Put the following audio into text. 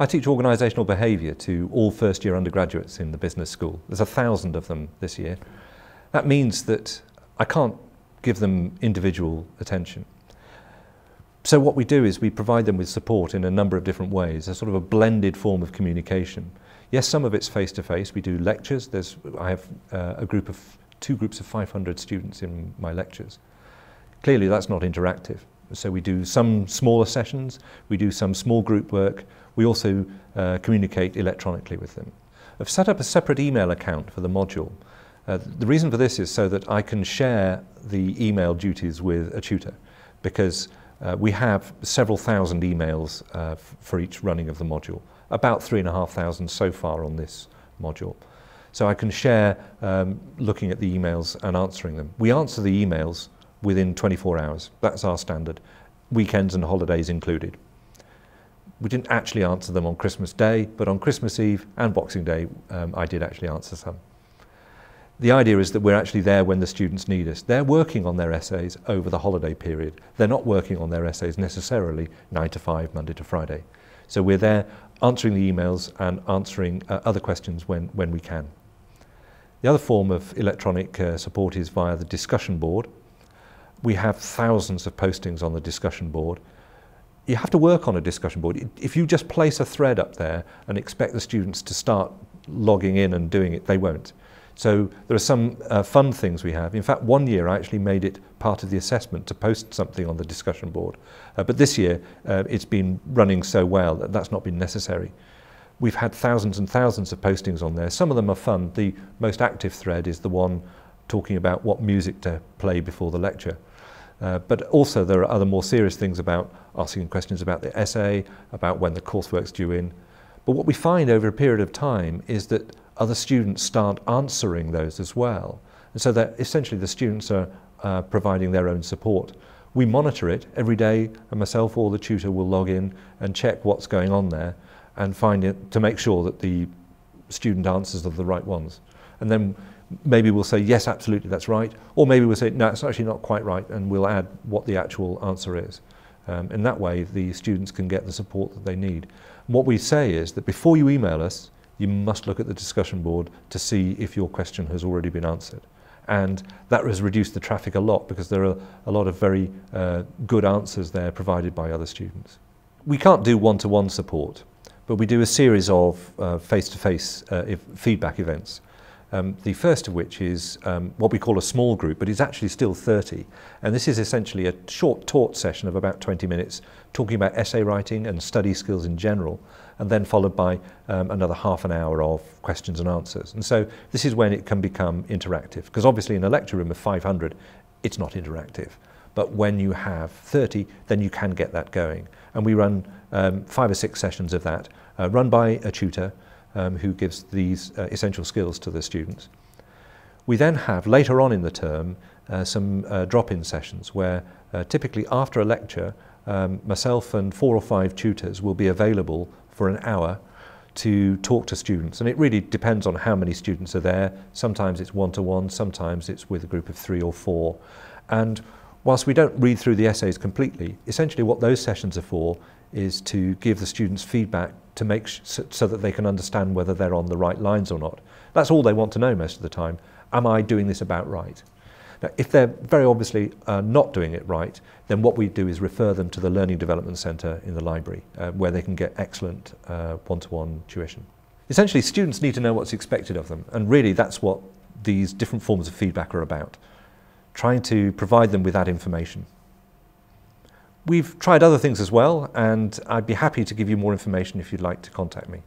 I teach organisational behaviour to all first-year undergraduates in the business school. There's 1,000 of them this year. That means that I can't give them individual attention. So what we do is we provide them with support in a number of different ways, a sort of a blended form of communication. Yes, some of it's face-to-face. We do lectures. I have two groups of 500 students in my lectures. Clearly that's not interactive. So we do some smaller sessions, we do some small group work, we also communicate electronically with them. I've set up a separate email account for the module. The reason for this is so that I can share the email duties with a tutor, because we have several thousand emails for each running of the module, about 3,500 so far on this module. So I can share looking at the emails and answering them. We answer the emails within 24 hours. That's our standard, weekends and holidays included. We didn't actually answer them on Christmas Day, but on Christmas Eve and Boxing Day I did actually answer some. The idea is that we're actually there when the students need us. They're working on their essays over the holiday period. They're not working on their essays necessarily 9 to 5, Monday to Friday. So we're there answering the emails and answering other questions when we can. The other form of electronic support is via the discussion board. We have thousands of postings on the discussion board. You have to work on a discussion board. If you just place a thread up there and expect the students to start logging in and doing it, they won't. So there are some fun things we have. In fact, one year I actually made it part of the assessment to post something on the discussion board. But this year it's been running so well that that's not been necessary. We've had thousands and thousands of postings on there. Some of them are fun. The most active thread is the one talking about what music to play before the lecture. But also there are other more serious things about asking questions about the essay, about when the coursework's due in. But what we find over a period of time is that other students start answering those as well. And so that essentially the students are providing their own support. We monitor it every day, and myself or the tutor will log in and check what's going on there and find it to make sure that the student answers are the right ones. And then maybe we'll say, yes, absolutely, that's right. Or maybe we'll say, no, it's actually not quite right, and we'll add what the actual answer is. In that way, the students can get the support that they need. And what we say is that before you email us, you must look at the discussion board to see if your question has already been answered. And that has reduced the traffic a lot, because there are a lot of very good answers there provided by other students. We can't do one-to-one support, but we do a series of face-to-face feedback events. The first of which is what we call a small group, but it's actually still 30. And this is essentially a short taught session of about 20 minutes, talking about essay writing and study skills in general, and then followed by another half an hour of questions and answers. And so this is when it can become interactive, because obviously in a lecture room of 500, it's not interactive. But when you have 30, then you can get that going. And we run 5 or 6 sessions of that, run by a tutor, who gives these essential skills to the students. We then have, later on in the term, some drop-in sessions where typically after a lecture, myself and 4 or 5 tutors will be available for an hour to talk to students. And it really depends on how many students are there. Sometimes it's one-to-one, sometimes it's with a group of 3 or 4. And whilst we don't read through the essays completely, essentially what those sessions are for is to give the students feedback to make so that they can understand whether they're on the right lines or not. That's all they want to know most of the time. Am I doing this about right? Now, if they're very obviously not doing it right, then what we do is refer them to the Learning Development Centre in the library, where they can get excellent one-to-one tuition. Essentially, students need to know what's expected of them, and really that's what these different forms of feedback are about, trying to provide them with that information. We've tried other things as well, and I'd be happy to give you more information if you'd like to contact me.